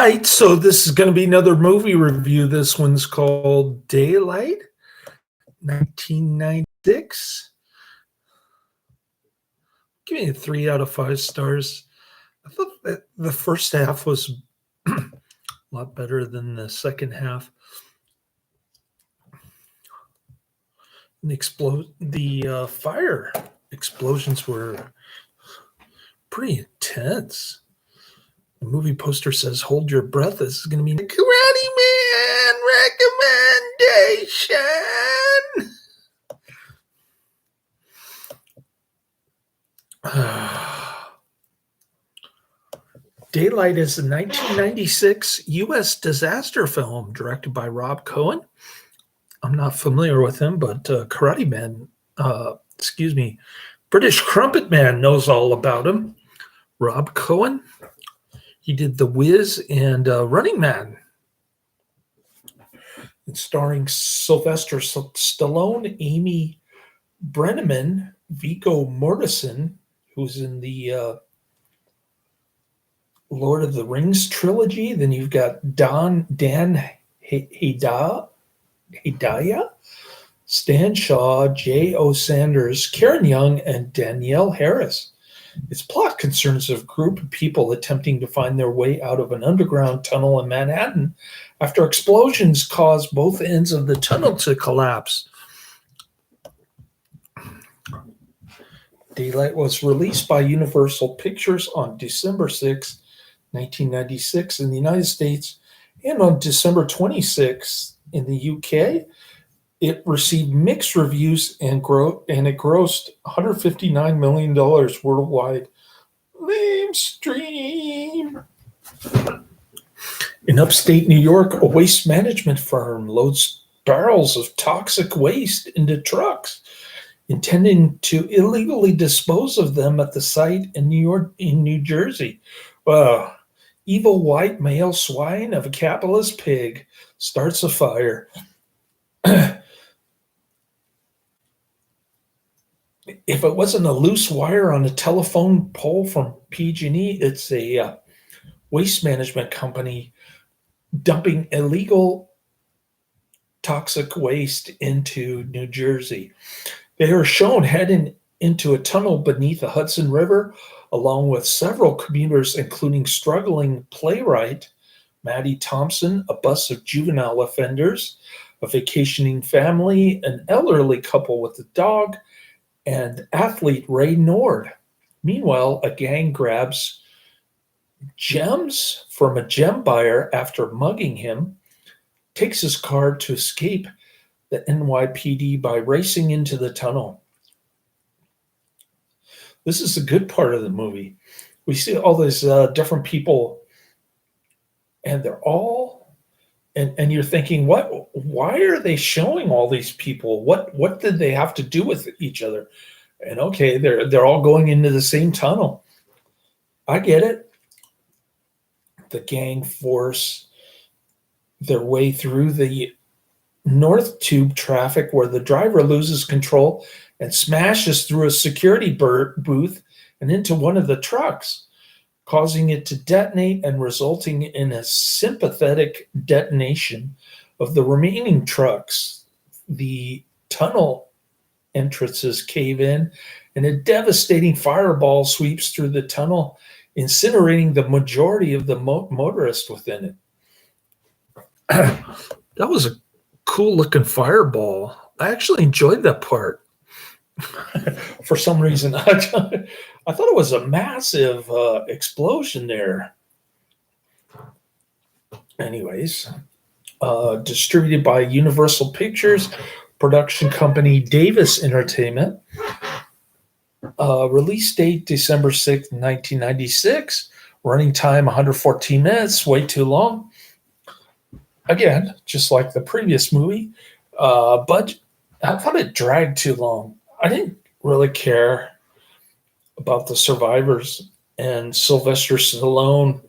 right, so this is going to be another movie review. This one's called Daylight, 1996. Give me a 3 out of 5 stars. I thought that the first half was a lot better than the second half. The fire explosions were pretty intense. The movie poster says, "Hold your breath." This is going to be the Karate Man recommendation. Daylight is a 1996 U.S. disaster film directed by Rob Cohen. I'm not familiar with him, but Karate Man, British Crumpet Man knows all about him. Rob Cohen. He did The Wiz and Running Man. It's starring Sylvester Stallone, Amy Brenneman, Viggo Mortensen, who's in the Lord of the Rings trilogy. Then you've got Dan Hedaya, Stan Shaw, J.O. Sanders, Karen Young, and Danielle Harris. Its plot concerns a group of people attempting to find their way out of an underground tunnel in Manhattan after explosions caused both ends of the tunnel to collapse. Daylight was released by Universal Pictures on December 6, 1996 in the United States, and on December 26 in the UK. It received mixed reviews and it grossed $159 million worldwide. Lamestream. In upstate New York, a waste management firm loads barrels of toxic waste into trucks, intending to illegally dispose of them at the site in New Jersey. Well, evil white male swine of a capitalist pig starts a fire. If it wasn't a loose wire on a telephone pole from PG&E, it's a waste management company dumping illegal toxic waste into New Jersey. They are shown heading into a tunnel beneath the Hudson River, along with several commuters, including struggling playwright Maddie Thompson, a bus of juvenile offenders, a vacationing family, an elderly couple with a dog, and athlete Ray Nord. Meanwhile, a gang grabs gems from a gem buyer after mugging him, takes his car to escape the NYPD by racing into the tunnel. This is a good part of the movie. We see all these different people, and they're all, and you're thinking, why are they showing all these people? What did they have to do with each other? And okay, they're all going into the same tunnel. I get it. The gang force their way through the North Tube traffic, where the driver loses control and smashes through a security booth and into one of the trucks, causing it to detonate and resulting in a sympathetic detonation of the remaining trucks. The tunnel entrances cave in, and a devastating fireball sweeps through the tunnel, incinerating the majority of the motorists within it. That was a cool looking fireball. I actually enjoyed that part. For some reason, I thought it was a massive explosion there. Anyways, distributed by Universal Pictures, production company Davis Entertainment. Release date December 6th, 1996. Running time 114 minutes, way too long. Again, just like the previous movie, but I thought it dragged too long. I didn't really care about the survivors and Sylvester Stallone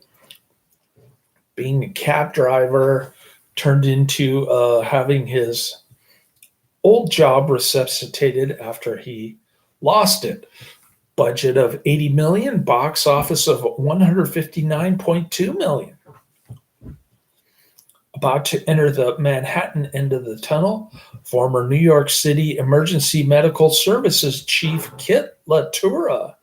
being a cab driver turned into having his old job resuscitated after he lost it. Budget of $80 million, box office of $159.2 million. About to enter the Manhattan end of the tunnel, former New York City Emergency Medical Services Chief Kit Latura,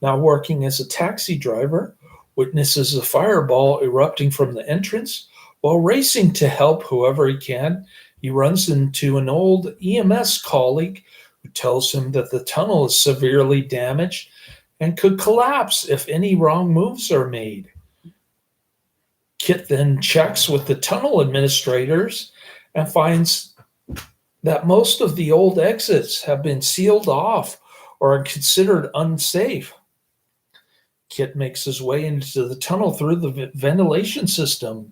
now working as a taxi driver, witnesses a fireball erupting from the entrance. While racing to help whoever he can, he runs into an old EMS colleague who tells him that the tunnel is severely damaged and could collapse if any wrong moves are made. Kit then checks with the tunnel administrators and finds that most of the old exits have been sealed off or are considered unsafe. Kit makes his way into the tunnel through the ventilation system,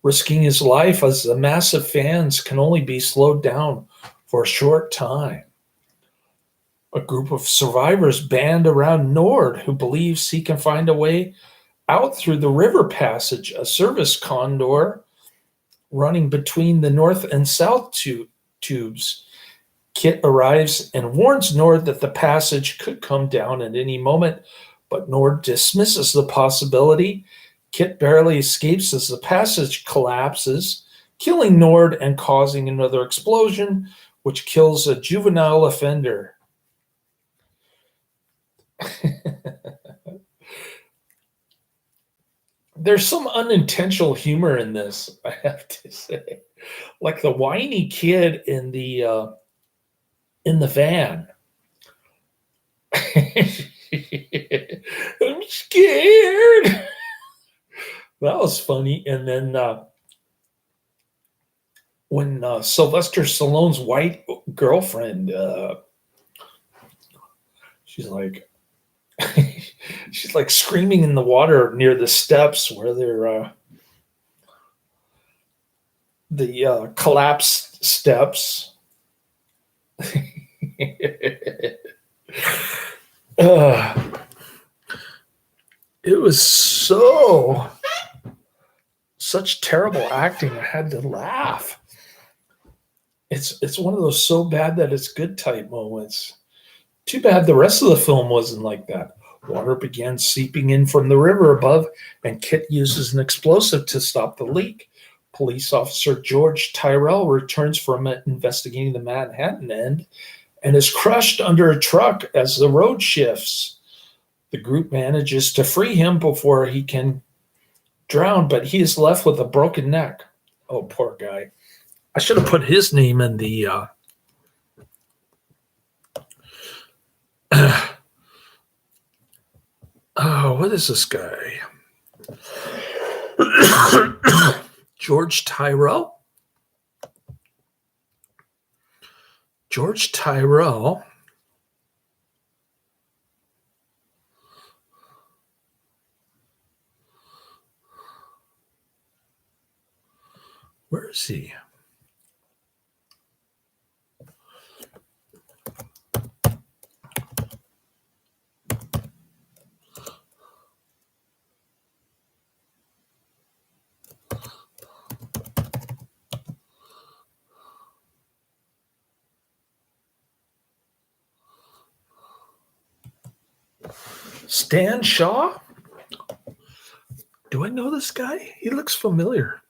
risking his life as the massive fans can only be slowed down for a short time. A group of survivors band around Nord, who believes he can find a way out through the river passage, a service condor running between the north and south tubes. Kit arrives and warns Nord that the passage could come down at any moment, but Nord dismisses the possibility. Kit barely escapes as the passage collapses, killing Nord and causing another explosion, which kills a juvenile offender. There's some unintentional humor in this, I have to say. Like the whiny kid in the van. I'm scared. That was funny. And then when Sylvester Stallone's white girlfriend, she's like, she's like screaming in the water near the steps where they're the collapsed steps. It was such terrible acting. I had to laugh. It's one of those so bad that it's good type moments. Too bad the rest of the film wasn't like that. Water began seeping in from the river above, and Kit uses an explosive to stop the leak. Police officer George Tyrell returns from investigating the Manhattan end and is crushed under a truck as the road shifts. The group manages to free him before he can drown, but he is left with a broken neck. Oh, poor guy. I should have put his name in the what is this guy? George Tyrell? George Tyrell. Where is he? Stan Shaw? Do I know this guy? He looks familiar.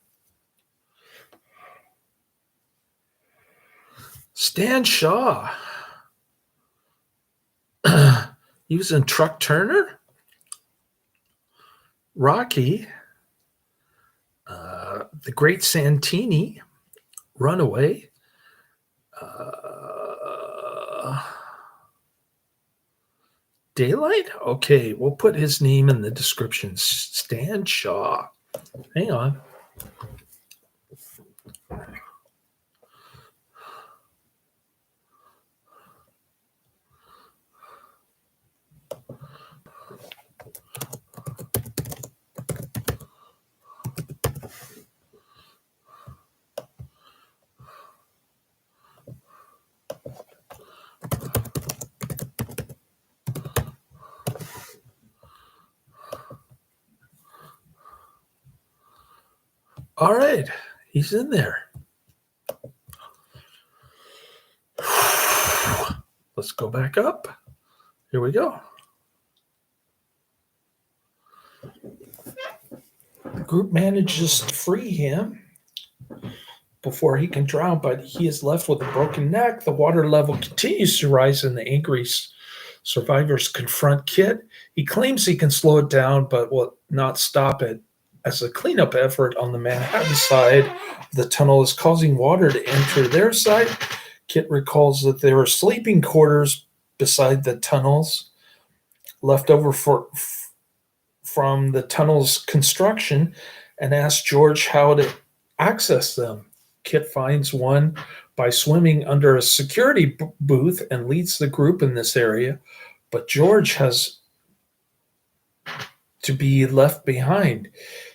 Stan Shaw. He was in Truck Turner, Rocky, The Great Santini, Runaway, Daylight? Okay, we'll put his name in the description. Stan Shaw. Hang on. All right, he's in there. Let's go back up. Here we go. The group manages to free him. before he can drown, but he is left with a broken neck. The water level continues to rise, and the angry survivors confront Kit. He claims he can slow it down, but will not stop it. As a cleanup effort on the Manhattan side, the tunnel is causing water to enter their side. Kit recalls that there are sleeping quarters beside the tunnels left over from the tunnel's construction and asks George how to access them. Kit finds one by swimming under a security booth and leads the group in this area, but George has to be left behind.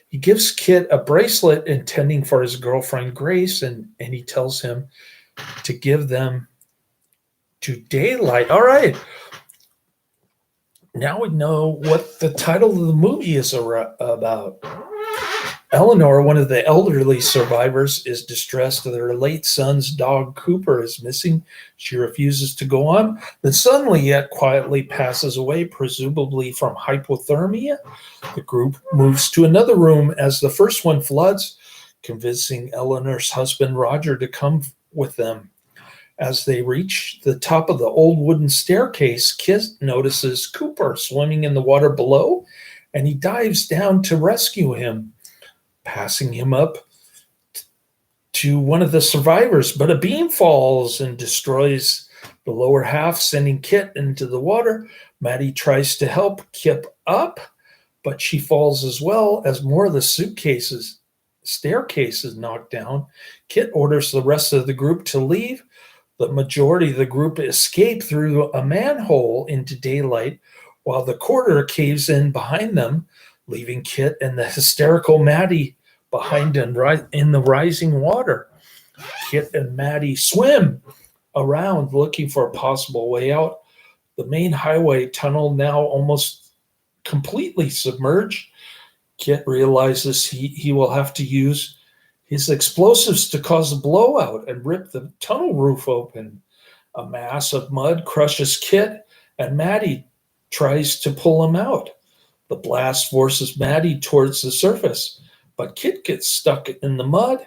He gives Kit a bracelet intending for his girlfriend Grace, and he tells him to give them to Daylight. All right. Now we know what the title of the movie is about. Eleanor, one of the elderly survivors, is distressed that her late son's dog Cooper is missing. She refuses to go on, then suddenly yet quietly passes away, presumably from hypothermia. The group moves to another room as the first one floods, convincing Eleanor's husband Roger to come with them. As they reach the top of the old wooden staircase, Kit notices Cooper swimming in the water below, and he dives down to rescue him, passing him up to one of the survivors. But a beam falls and destroys the lower half, sending Kit into the water. Maddie tries to help Kip up, but she falls as well as more of the staircase is knocked down. Kit orders the rest of the group to leave. The majority of the group escape through a manhole into Daylight, while the quarter caves in behind them, leaving Kit and the hysterical Maddie behind in the rising water. Kit and Maddie swim around looking for a possible way out. The main highway tunnel now almost completely submerged. Kit realizes he will have to use his explosives to cause a blowout and rip the tunnel roof open. A mass of mud crushes Kit, and Maddie tries to pull him out. The blast forces Maddie towards the surface, but Kit gets stuck in the mud.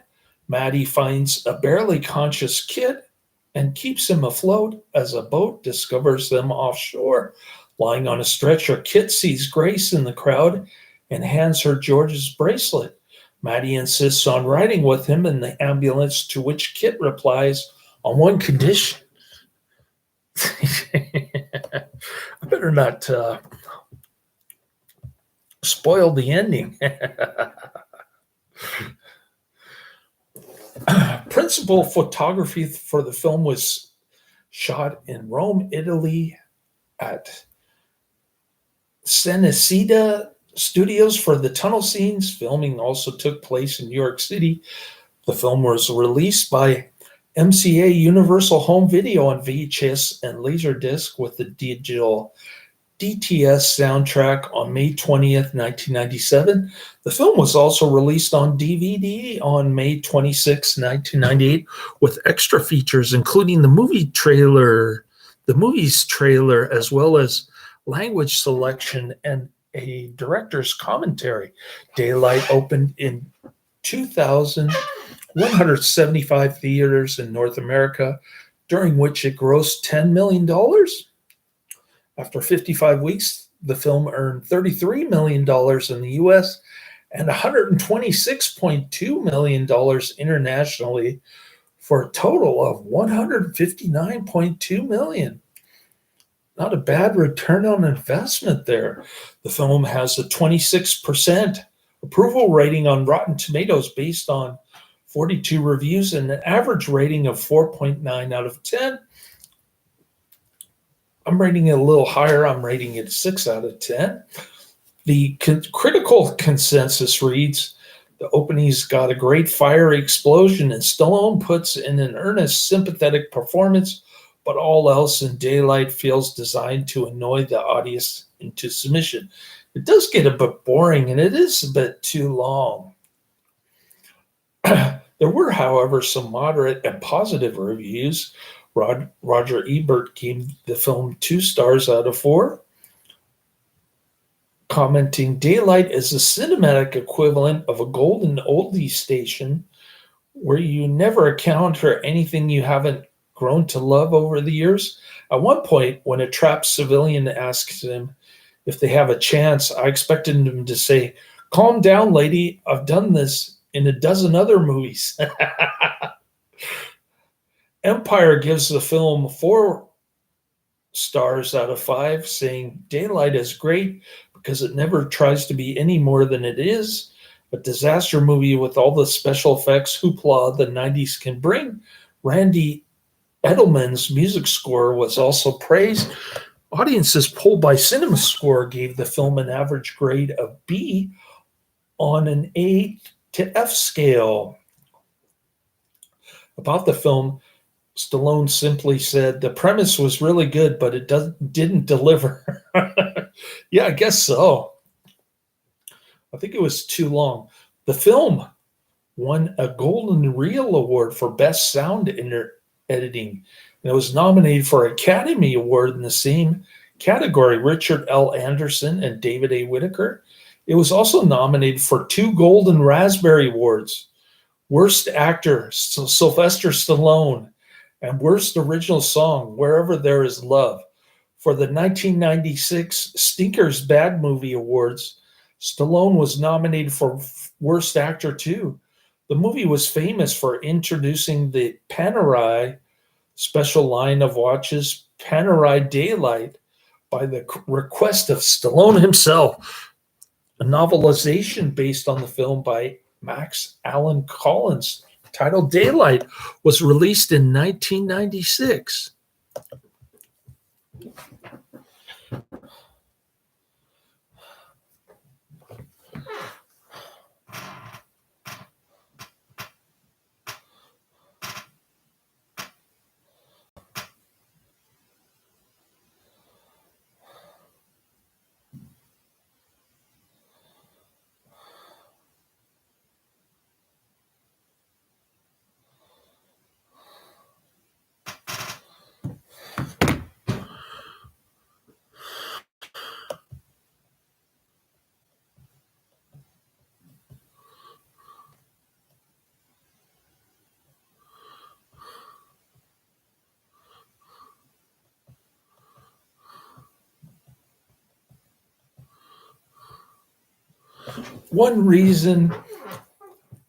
Maddie finds a barely conscious Kit and keeps him afloat as a boat discovers them offshore. Lying on a stretcher, Kit sees Grace in the crowd and hands her George's bracelet. Maddie insists on riding with him in the ambulance, to which Kit replies, on one condition. I better not spoil the ending. Principal photography for the film was shot in Rome, Italy, at Cinecittà Studios for the tunnel scenes. Filming also took place in New York City. The film was released by MCA Universal Home Video on VHS and Laserdisc with the digital DTS soundtrack on May 20th, 1997. The film was also released on DVD on May 26, 1998, with extra features including the movie's trailer, as well as language selection and a director's commentary. Daylight opened in 175 theaters in North America, during which it grossed $10 million. After 55 weeks, the film earned $33 million in the US and $126.2 million internationally, for a total of $159.2 million. Not a bad return on investment there. The film has a 26% approval rating on Rotten Tomatoes based on 42 reviews and an average rating of 4.9 out of 10. I'm rating it a little higher. I'm rating it 6 out of 10. The critical consensus reads, the opening's got a great fiery explosion, and Stallone puts in an earnest, sympathetic performance, but all else in Daylight feels designed to annoy the audience into submission. It does get a bit boring, and it is a bit too long. There were, however, some moderate and positive reviews. Roger Ebert gave the film 2 stars out of 4, commenting, Daylight is the cinematic equivalent of a golden oldie station where you never encounter anything you haven't grown to love over the years. At one point, when a trapped civilian asks him if they have a chance, I expected him to say, "Calm down, lady. I've done this in a dozen other movies." Empire gives the film 4 stars out of 5, saying Daylight is great because it never tries to be any more than it is. A disaster movie with all the special effects hoopla the 90s can bring. Randy Edelman's music score was also praised. Audiences polled by Cinema Score gave the film an average grade of B on an A to F scale. About the film, Stallone simply said, "The premise was really good, but it didn't deliver." Yeah, I guess so. I think it was too long. The film won a Golden Reel Award for Best Sound Editing, and it was nominated for an Academy Award in the same category. Richard L. Anderson and David A. Whitaker. It was also nominated for 2 Golden Raspberry Awards. Worst Actor, Sylvester Stallone, and Worst Original Song, Wherever There Is Love. For the 1996 Stinkers Bad Movie Awards, Stallone was nominated for Worst Actor too. The movie was famous for introducing the Panerai special line of watches, Panerai Daylight, by the request of Stallone himself. A novelization based on the film by Max Allan Collins, titled Daylight, was released in 1996. One reason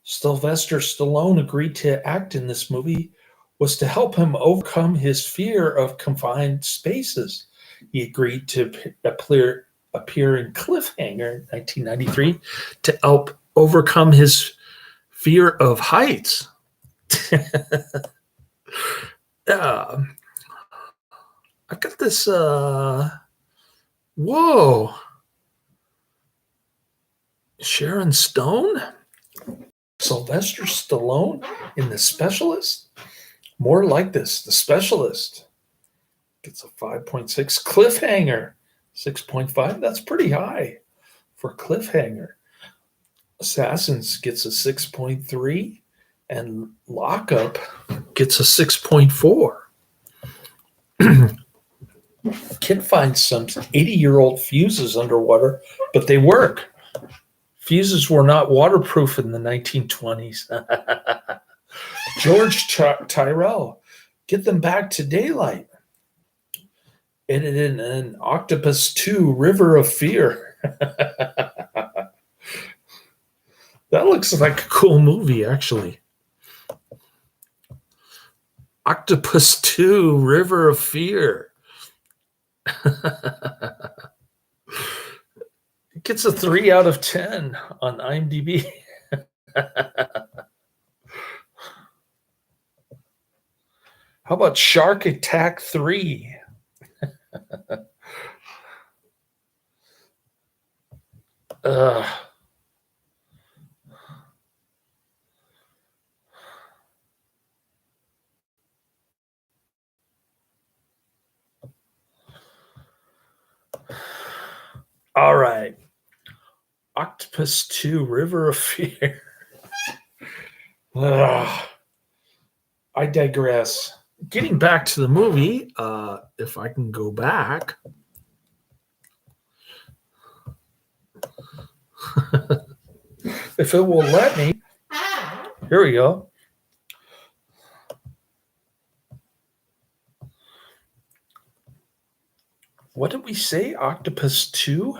Sylvester Stallone agreed to act in this movie was to help him overcome his fear of confined spaces. He agreed to appear in Cliffhanger in 1993 to help overcome his fear of heights. uh, I've got this. Whoa. Sharon Stone? Sylvester Stallone in The Specialist? More like this, The Specialist. Gets a 5.6. Cliffhanger, 6.5. That's pretty high for Cliffhanger. Assassins gets a 6.3. And Lockup gets a 6.4. Can't find some 80-year-old fuses underwater, but they work. Fuses were not waterproof in the 1920s. George Tyrell, Get Them Back to Daylight. Edited in Octopus 2, River of Fear. That looks like a cool movie, actually. Octopus 2, River of Fear. It gets a 3 out of 10 on IMDb. How about Shark Attack 3? All right. Octopus 2, River of Fear. I digress. Getting back to the movie, if I can go back. If it will let me. Here we go. What did we say? Octopus 2?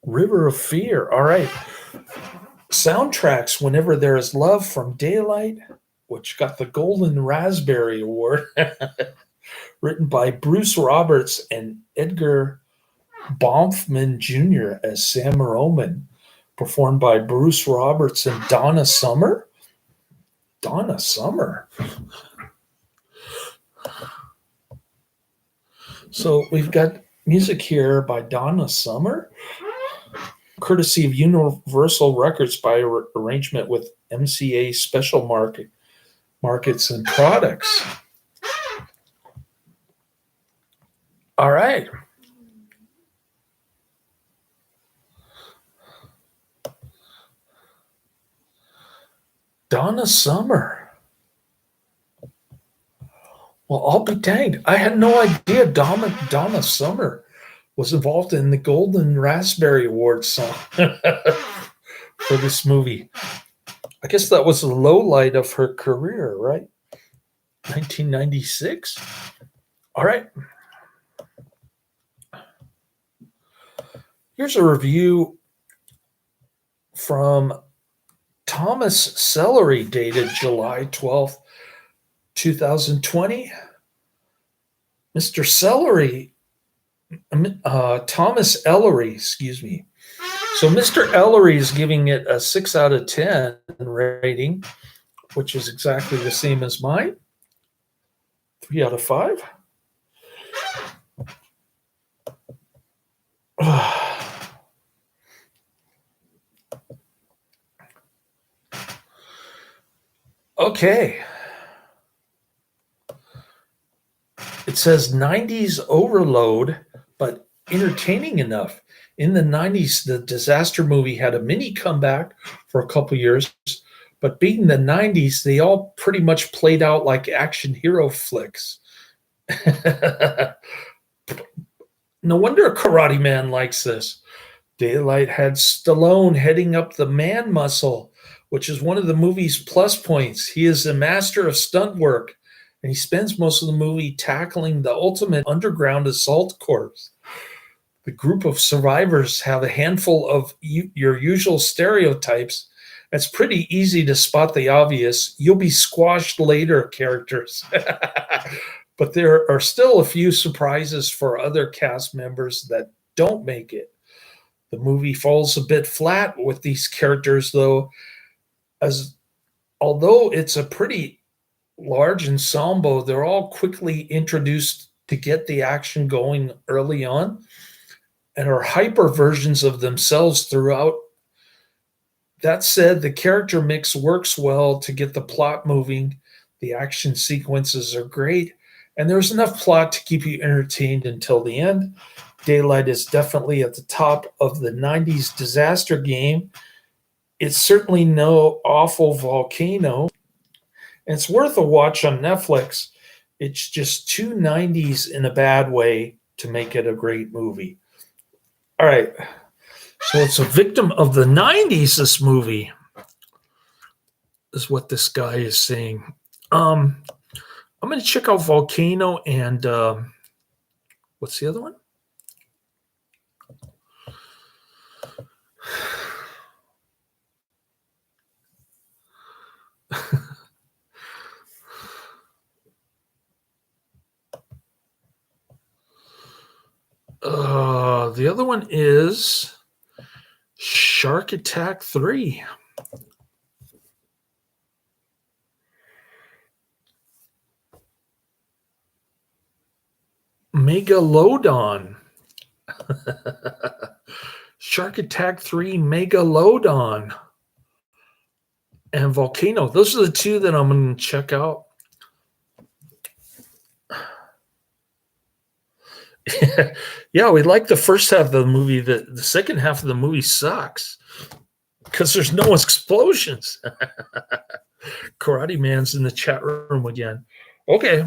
River of Fear. All right. Soundtracks Whenever There Is Love from Daylight, which got the Golden Raspberry Award, written by Bruce Roberts and Edgar Bonfman Jr. as Sam Roman, performed by Bruce Roberts and Donna Summer. Donna Summer. So we've got music here by Donna Summer, courtesy of Universal Records by arrangement with MCA Special Markets and Products. All right. Donna Summer. Well, I'll be danged. I had no idea Donna Summer was involved in the Golden Raspberry Award song for this movie. I guess that was the low light of her career, right? 1996. All right. Here's a review from Thomas Celery, dated July 12th, 2020. Mr. Celery, Thomas Ellery, excuse me. So Mr. Ellery is giving it a 6 out of 10 rating, which is exactly the same as mine. 3 out of 5. Okay. It says 90s overload, but entertaining enough. In the 90s, the disaster movie had a mini comeback for a couple years, but being the 90s, they all pretty much played out like action hero flicks. No wonder Karate Man likes this. Daylight had Stallone heading up the man muscle, which is one of the movie's plus points. He is a master of stunt work, and he spends most of the movie tackling the ultimate underground assault corps. The group of survivors have a handful of your usual stereotypes. It's pretty easy to spot the obvious "you'll be squashed later" characters. But there are still a few surprises for other cast members that don't make it. The movie falls a bit flat with these characters, though, as although it's a pretty large ensemble, they're all quickly introduced to get the action going early on and are hyper versions of themselves throughout. That said, the character mix works well to get the plot moving. The action sequences are great, and there's enough plot to keep you entertained until the end. Daylight is definitely at the top of the 90s disaster game. It's certainly no awful volcano. And it's worth a watch on Netflix. It's just too 90s in a bad way to make it a great movie. All right. So it's a victim of the 90s, this movie, is what this guy is saying. I'm going to check out Volcano and what's the other one? The other one is Shark Attack 3. Megalodon. Shark Attack 3, Megalodon, and Volcano. Those are the two that I'm going to check out. Yeah, we like the first half of the movie. The second half of the movie sucks because there's no explosions. Karate Man's in the chat room again. Okay.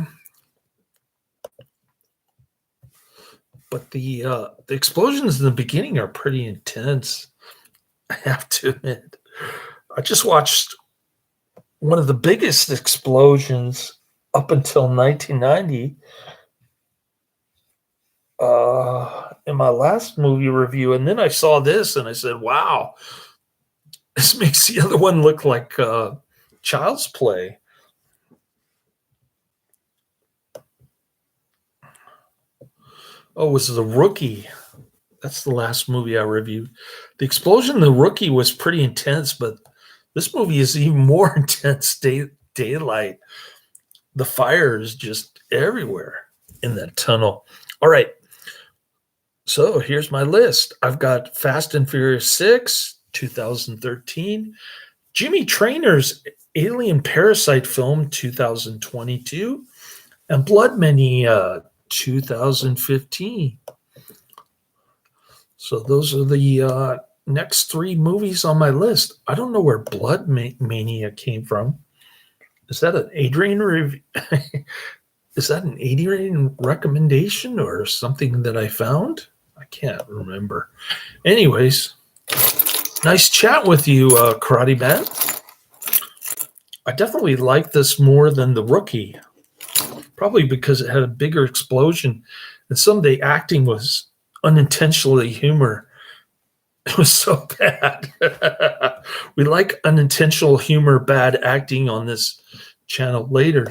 But the explosions in the beginning are pretty intense, I have to admit. I just watched one of the biggest explosions up until 1990. In my last movie review, and then I saw this and I said, wow, this makes the other one look like Child's Play. Oh, it was The Rookie. That's the last movie I reviewed. The explosion in The Rookie was pretty intense, but this movie is even more intense. Daylight. The fire is just everywhere in that tunnel. All right. So here's my list. I've got Fast and Furious 6, 2013. Jimmy Trainor's Alien Parasite film, 2022. And Blood Mania, 2015. So those are the next three movies on my list. I don't know where Blood Mania came from. Is that an Adrian review? Is that an Adrian recommendation or something that I found? I can't remember. Anyways, nice chat with you, Karate Man. I definitely like this more than The Rookie, probably because it had a bigger explosion and some of the acting was unintentionally humor. It was so bad. We like unintentional humor, bad acting on this channel later.